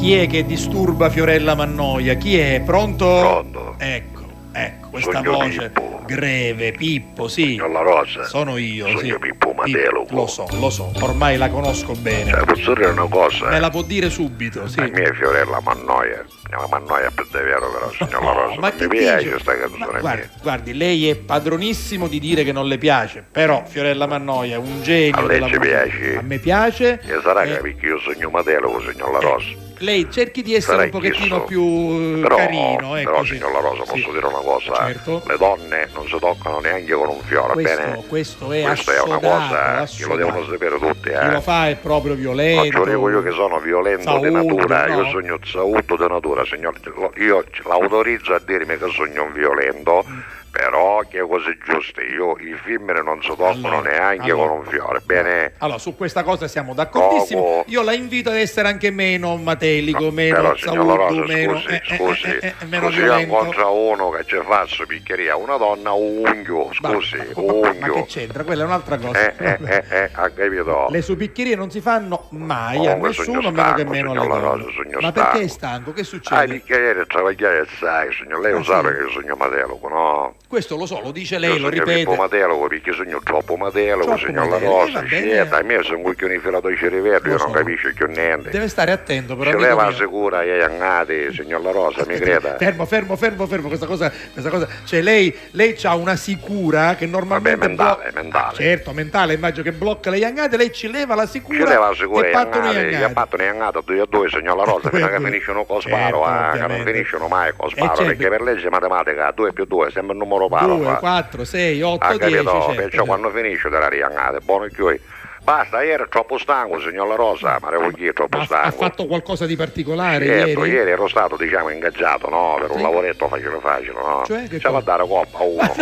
Chi è che disturba Fiorella Mannoia? Chi è? Pronto? Pronto. Ecco, questa Sogno voce Pippo. greve, Pippo, sì. Signor La Rosa. Sono io, Sogno sì. Pippo Matelo. Lo so, ormai la conosco bene. Posso dire una cosa? Me la può dire subito, sì. La mia Fiorella Mannoia. La Mannoia per davvero però, signor La Rosa. Ma Non che mi piace dice? questa canzone Ma mia. guardi, lei è padronissimo di dire che non le piace, però Fiorella Mannoia è un genio A lei della ci musica. piace? A me piace. E sarà che perché io sogno Matelo, signor La Rosa. Lei cerchi di essere Sarà un pochettino chiesto. più Però, carino, però sì. signor La Rosa, posso Sì. dire una cosa? Certo. Le donne non si toccano neanche con un fiore, bene? Questo è Questa è una assodato, cosa che lo devono assodato. sapere tutti, Chi lo fa è proprio violento. Oggi lo dico io che sono violento di Saudo, natura, no? io sogno sauto di natura, signor. Io l'autorizzo a dirmi che sogno un violento, però che cose giuste, io i femmine non si toccano neanche con un fiore, bene? Allora, su questa cosa siamo d'accordissimo. Poco. Io la invito ad essere anche meno matelico, No, meno però signor La saudo, Rosa, meno, scusi, meno così io violento. incontro uno che ci fa su piccheria, una donna unghio, scusi, Ma unghio. che c'entra? Quella è un'altra cosa. Ha capito? Le supiccherie non si fanno mai a Comunque nessuno, sogno meno che stanco, meno signor alle La donne. Rosa, sogno Ma stanco. perché è stanco? Che Ah, succede? picchiere, travagliare, sai, signor, lei lo sì. sa che io sogno matelo, no? Questo lo so, lo dice lei, Io lo sogno Pippo ripete. Matelo, perché sogno troppo Matelo, Troppo signor La Matelo, Rosa, va bene. scelta, a me sono un cucchione filato di cerivello, io Lo non so. capisco più niente. Deve stare attento, però. Ce amico leva mio. sicura e angati, signor La Rosa, mi creda. Fermo, questa cosa, cioè lei c'ha una sicura che normalmente Vabbè, mentale. Certo, mentale, immagino che blocca le iangate, lei ci leva la sicura. Ci leva sicura e e pattono angati, gli gli ha fatto ne angata 2 a 2, signor La Rosa, fino a che finiscono con sparo, che non ovviamente. finiscono mai con sparo, certo. perché per legge matematica 2 più 2 sembra un numero paro. 2, 4, 6, 8, 10, capito? certo, Perciò quando finisce della riangata, buono chiudi. Basta, ieri è troppo stanco, signor La Rosa, ma devo dire troppo Ha stanco. fatto qualcosa di particolare Certo, ieri ero stato, ingaggiato, no? Per un Sì. lavoretto facile, no? Cioè, che C'è da cosa? dare coppa a uno.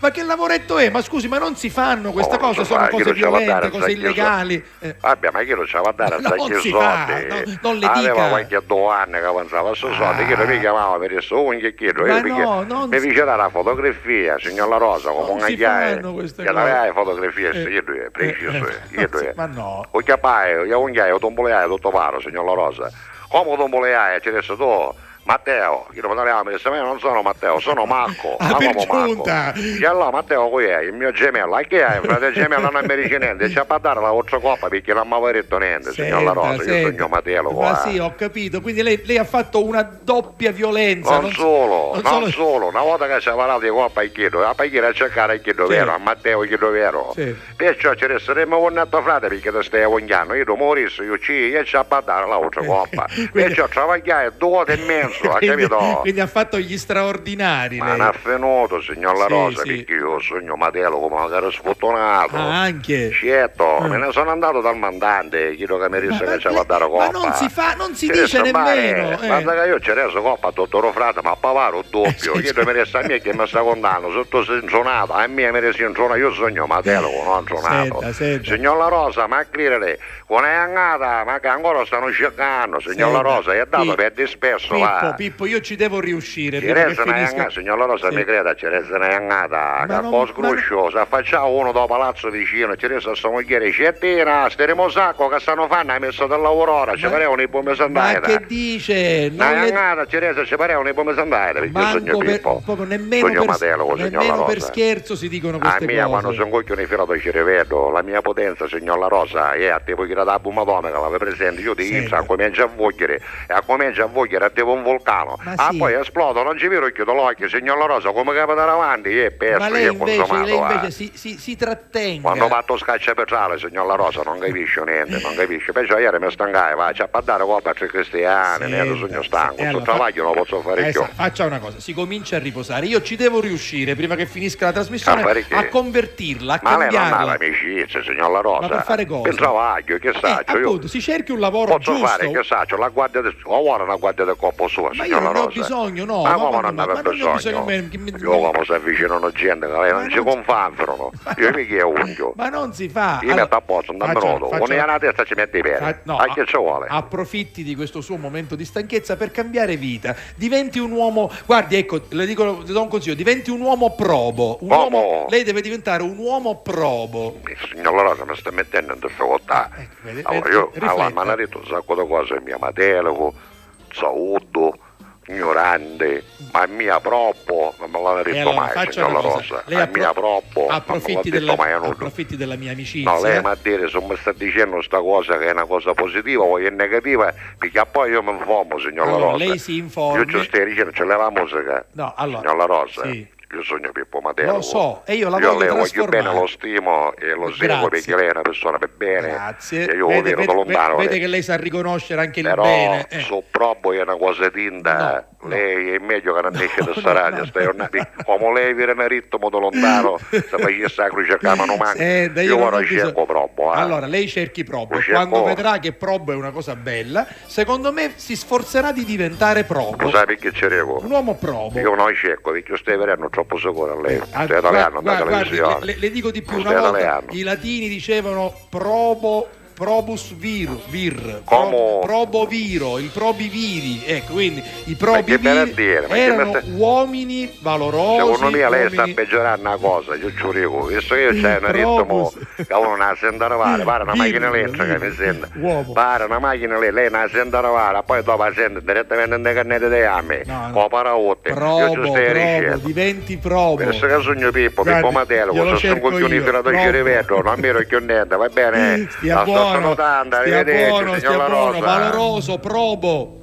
Ma che lavoretto è? Ma scusi, ma non si fanno queste No, non cose, si sono fa, cose chi lo c'ha da violente, dare, cose sai chi illegali. Vabbè, ma chi lo c'ha da dare a Non sacchi si fa, soldi? non le Aveva dica. qualche 2 anni che avanzava a sto soldi, chi lo mi chiamava per il suo unghie, chiedo. Ma no, non mi si- fece dare la fotografia, signor La Rosa, come Non un si agliaio. fanno queste Che cose. aveva fotografie, io due, preciso, io sì, due. ma no. O chiappai, io unghia, tomboleai, tutto paro, signor La Rosa. Come tomboleai, ci adesso tu? Matteo, io lo parliamo, mi disse, ma io non sono Matteo, sono Marco. Ah, per giunta. E allora Matteo qui è il mio gemello, e che è? Il fratello gemello non mi dice niente, c'è a dare la vostra coppa perché non mi aveva detto niente, signor La Rosa, io sogno Matteo qua. Ma sì, ho capito, quindi lei ha fatto una doppia violenza. Non solo, una volta che ci ha parlato di coppa e chiedo, a pagare a cercare e chiedo Sì. vero, a Matteo chiedo vero. Sì. Perciò ci resteremo con il tuo frate perché ti stai avvogliando, io morissi, io ci a dare la vostra coppa. Perciò travagliare 2 ore e mezzo, ha capito? Quindi ha fatto gli straordinari. Ma lei. non ha venuto, signor La Sì, Rosa, sì. perché io sogno Matelo come un caro sfortunato. Ah, anche. Certo, me ne sono andato dal mandante, chiedo che mi disse che ci va a dare coppa. Ma non si Ci dice resta nemmeno. male. Guarda che io ci ho reso coppa a dottore Frate, ma a Pavaro doppio. sì, Chiedo mi resta a me che mi sta contando, sotto senzonato, a me mi resta inzonato, io sogno Matelo non zonato. Senta. Signor La Rosa, ma a credere, con è angata, ma che ancora stanno cercando, signor La Rosa, è dato per disperso, va. Pippo, io ci devo riuscire. Ci prima che resta una finisca. angata, signor La Rosa, Sì. mi creda, ci resta una angata, Ma che non- con sgruscio, si affacciava uno da palazzo vicino, ci resta sta mogliere, c'ettina, steremo sacco che stanno fanno, hai messo del lavoro ora, ci parevano i pomi Ma sandali. che dice? Una Non le- angata, ci resta, ci parevano i pomi sandali, perché io sogno Manco per, Pippo. proprio nemmeno Sogno per, Matelo, signor La nemmeno per Rosa. scherzo si dicono A queste mia, quando cose. sono coglione filato ci rivedo, la mia potenza, signor La Rosa, è a te poi che da bomba atomica, la presente, io ti Senta. inizio, comincia a vogliere, e a comincia a vogliere a te un vulcano. Ma Ah, sì. poi esplodo, non ci vedo e chiudo l'occhio, signor La Rosa, come che da avanti, è Ma perso, lei è invece, consumato. si trattenga. Quando ho fatto scaccia petrale, signor La Rosa, non capisce niente, non capisce. Perciò ieri mi stancai, va, c'è a dare colpa a 3 cristiani, ne sogno stanco, E allora, sto travaglio non lo posso fare più. faccia una cosa, si comincia a riposare. Io ci devo riuscire prima che finisca la trasmissione Ah, perché? a convertirla, a Ma lei non ha cambiarla. l'amicizia, signor La Rosa. Ma per fare cosa? Per travaglio, che saccio, io appunto, si cerchi un lavoro posso giusto. fare, che saccio, la guardia del... ora una guardia del corpo sua, Ma signor io La non ne ho Rosa. bisogno, no. Ma ma come quando- non ne ma aveva non ne ho bisogno? bisogno. Io come si avvicinano gente, che Ma non ci non- confanfrono. Io mi chiedo unghio. Ma non si fa. Io metto a posto, un minuto. Con la testa ci metti i piedi. No, A che ci vuole? approfitti di questo suo momento di stanchezza per cambiare vita. Diventi un uomo. Guardi, ecco, le do un consiglio: diventi un uomo probo. Lei deve diventare un uomo probo. Signor La Rosa, mi sta mettendo in difficoltà. Vedi, Allora, io rifletta. mi hanno detto un sacco di cose, mia Matelo, zaudo, ignorante, ma è mia troppo, non me l'ha detto allora, mai, signor La Rosa, è mia troppo, non me l'ha detto mai a nulla. approfitti della mia amicizia. No, lei mi ha detto, se mi sta dicendo sta cosa che è una cosa positiva o è negativa, perché poi io mi informo, signor La Allora, Rosa. lei si informi. Io ci stai dicendo, c'è la musica, No, allora, signor La Rosa. sì. Io sogno Pippo Matera. Lo so, e io la io voglio le voglio trasformare. bene, lo stimo e lo seguo perché lei è una persona per bene. Grazie. E io lo vedo da lontano. Vede che lei sa riconoscere anche il però bene. su probo è una cosa tinta. No, lei è meglio che non esce da sta radio. Come lei viene in ritmo da lontano, se poi sta cercare mano manca. Senta, Io non ora ho bisogno- cerco probo. Allora, lei cerchi Probo. Lo cerco. Quando vedrà che Probo è una cosa bella, secondo me si sforzerà di diventare Probo. Lo sai perché ci arrivo? Un uomo Probo. Io non cerco perché stai vedendo troppo sicuro a lei. Ah, Stai italiano da guardi, televisione. le dico di più, Stai una volta italiano. i latini dicevano probus vir, Come? proboviro, il probiviri, ecco, quindi i Ma che viene a probiviri dire? Ma che erano mi sta- uomini valorosi. Secondo me lei sta uomini- peggiorando una cosa, io ci dico, visto che io c'è un ritmo Probus. che uno non sente rovare, pare una Vir, macchina elettrica, vir, mi sente, uomo. pare una macchina lei non sente rovare, poi dopo la sente direttamente nelle cannette dei ammi, No, con paraotte, io ci Probo, stai dicendo. diventi Probo. Penso che sogno Pippo, Guardi, Pippo Matelo, glielo sono cerco coglioni io, fino a Probo. rivedere, non mi più niente, va bene? Stia La sto buono, salutando, stia arrivederci, buono, signor stia La buono, Rosa. valoroso, Probo.